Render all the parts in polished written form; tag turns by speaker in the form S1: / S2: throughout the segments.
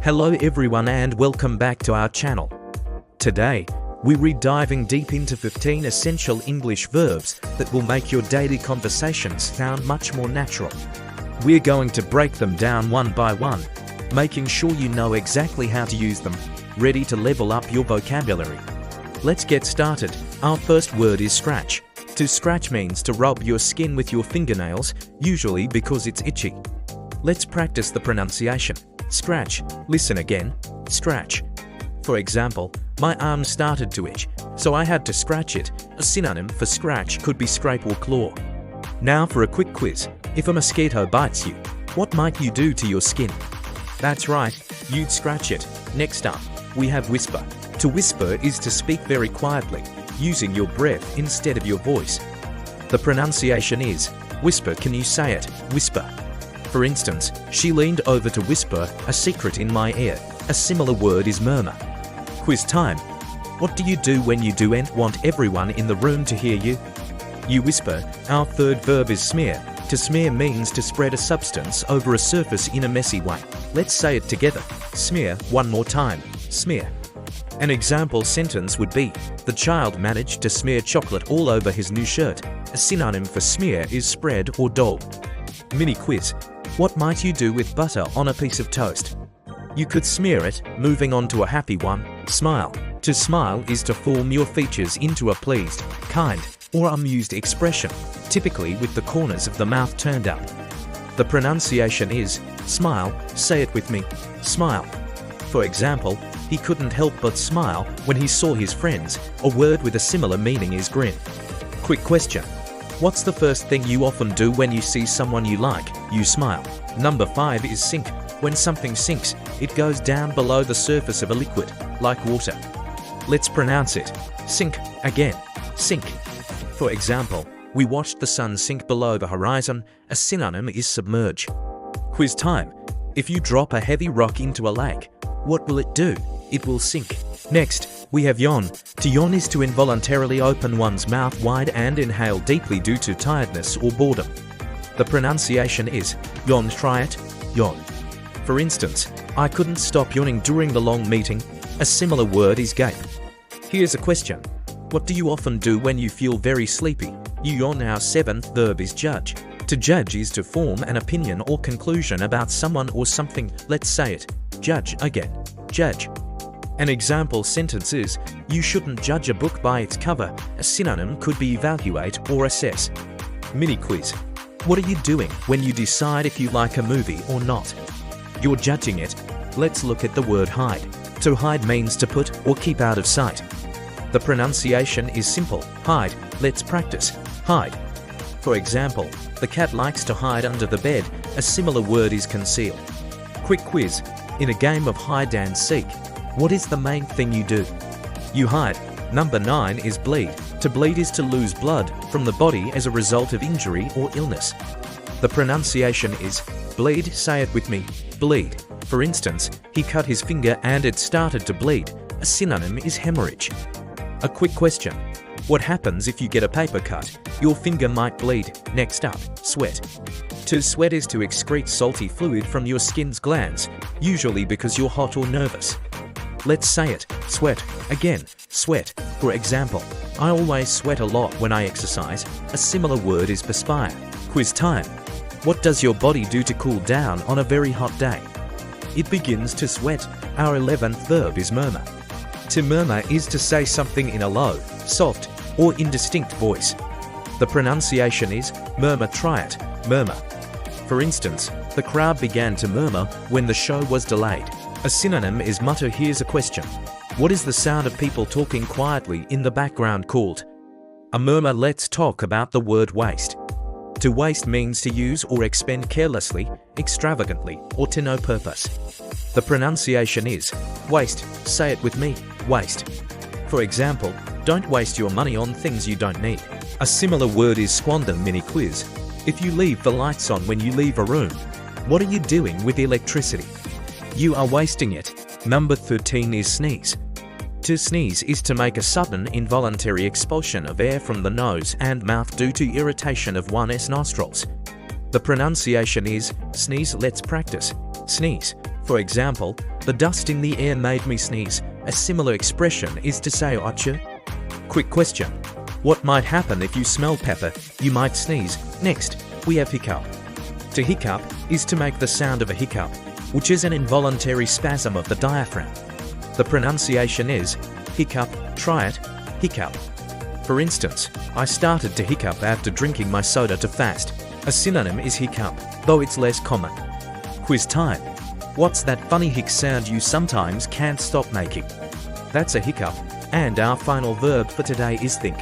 S1: Hello everyone and welcome back to our channel. Today, we're diving deep into 15 essential English verbs that will make your daily conversations sound much more natural. We're going to break them down one by one, making sure you know exactly how to use them, ready to level up your vocabulary. Let's get started. Our first word is scratch. To scratch means to rub your skin with your fingernails, usually because it's itchy. Let's practice the pronunciation. Scratch. Listen again. Scratch. For example, my arm started to itch, so I had to scratch it. A synonym for scratch could be scrape or claw. Now for a quick quiz. If a mosquito bites you, what might you do to your skin? That's right, you'd scratch it. Next up, we have whisper. To whisper is to speak very quietly, using your breath instead of your voice. The pronunciation is whisper. Can you say it? Whisper. For instance, she leaned over to whisper a secret in my ear. A similar word is murmur. Quiz time. What do you do when you want everyone in the room to hear you? You whisper. Our third verb is smear. To smear means to spread a substance over a surface in a messy way. Let's say it together. Smear. One more time. Smear. An example sentence would be, the child managed to smear chocolate all over his new shirt. A synonym for smear is spread or daub. Mini quiz. What might you do with butter on a piece of toast? You could smear it. Moving on to a happy one. Smile. To smile is to form your features into a pleased, kind, or amused expression, typically with the corners of the mouth turned up. The pronunciation is smile. Say it with me. Smile. For example, he couldn't help but smile when he saw his friends. A word with a similar meaning is grin. Quick question. What's the first thing you often do when you see someone you like? You smile. Number 5 is sink. When something sinks, it goes down below the surface of a liquid, like water. Let's pronounce it. Sink. Again. Sink. For example, we watched the sun sink below the horizon. A synonym is submerge. Quiz time. If you drop a heavy rock into a lake, what will it do? It will sink. Next, we have yawn. To yawn is to involuntarily open one's mouth wide and inhale deeply due to tiredness or boredom. The pronunciation is yawn. Try it. Yawn. For instance, I couldn't stop yawning during the long meeting. A similar word is gape. Here's a question. What do you often do when you feel very sleepy? You yawn. Our 7th verb is judge. To judge is to form an opinion or conclusion about someone or something. Let's say it. Judge. Again. Judge. An example sentence is, you shouldn't judge a book by its cover. A synonym could be evaluate or assess. Mini quiz. What are you doing when you decide if you like a movie or not? You're judging it. Let's look at the word hide. To hide means to put or keep out of sight. The pronunciation is simple. Hide. Let's practice. Hide. For example, the cat likes to hide under the bed. A similar word is conceal. Quick quiz. In a game of hide and seek, what is the main thing you do? You hide. Number 9 is bleed. To bleed is to lose blood from the body as a result of injury or illness. The pronunciation is bleed. Say it with me. Bleed. For instance, he cut his finger and it started to bleed. A synonym is hemorrhage. A quick question. What happens if you get a paper cut? Your finger might bleed. Next up, sweat. To sweat is to excrete salty fluid from your skin's glands, usually because you're hot or nervous. Let's say it. Sweat. Again. Sweat. For example, I always sweat a lot when I exercise. A similar word is perspire. Quiz time. What does your body do to cool down on a very hot day? It begins to sweat. Our 11th verb is murmur. To murmur is to say something in a low, soft, or indistinct voice. The pronunciation is murmur. Try it. Murmur. For instance, the crowd began to murmur when the show was delayed. A synonym is mutter. Here's a question. What is the sound of people talking quietly in the background called? A murmur. Let's talk about the word waste. To waste means to use or expend carelessly, extravagantly, or to no purpose. The pronunciation is waste. Say it with me. Waste. For example, don't waste your money on things you don't need. A similar word is squander. Mini quiz. If you leave the lights on when you leave a room, what are you doing with electricity? You are wasting it. Number 13 is sneeze. To sneeze is to make a sudden involuntary expulsion of air from the nose and mouth due to irritation of one's nostrils. The pronunciation is sneeze. Let's practice. Sneeze. For example, the dust in the air made me sneeze. A similar expression is to say achoo. Quick question. What might happen if you smell pepper? You might sneeze. Next, we have hiccup. To hiccup is to make the sound of a hiccup, which is an involuntary spasm of the diaphragm. The pronunciation is hiccup. Try it, hiccup. For instance, I started to hiccup after drinking my soda to fast. A synonym is hiccup, though it's less common. Quiz time. What's that funny hic sound you sometimes can't stop making? That's a hiccup, and our final verb for today is think.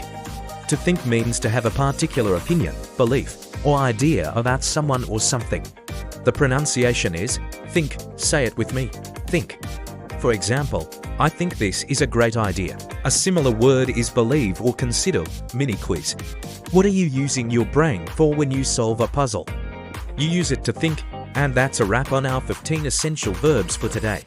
S1: To think means to have a particular opinion, belief, or idea about someone or something. The pronunciation is think. Say it with me, think. For example, I think this is a great idea. A similar word is believe or consider. Mini quiz. What are you using your brain for when you solve a puzzle? You use it to think, and that's a wrap on our 15 essential verbs for today.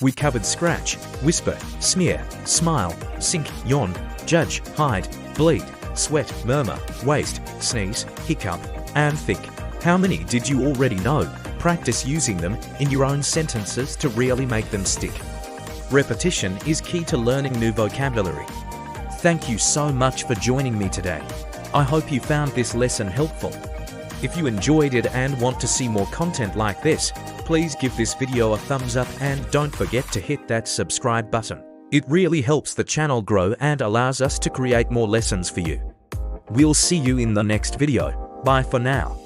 S1: We covered scratch, whisper, smear, smile, sink, yawn, judge, hide, bleed, sweat, murmur, waste, sneeze, hiccup, and think. How many did you already know? Practice using them in your own sentences to really make them stick. Repetition is key to learning new vocabulary. Thank you so much for joining me today. I hope you found this lesson helpful. If you enjoyed it and want to see more content like this, please give this video a thumbs up and don't forget to hit that subscribe button. It really helps the channel grow and allows us to create more lessons for you. We'll see you in the next video. Bye for now.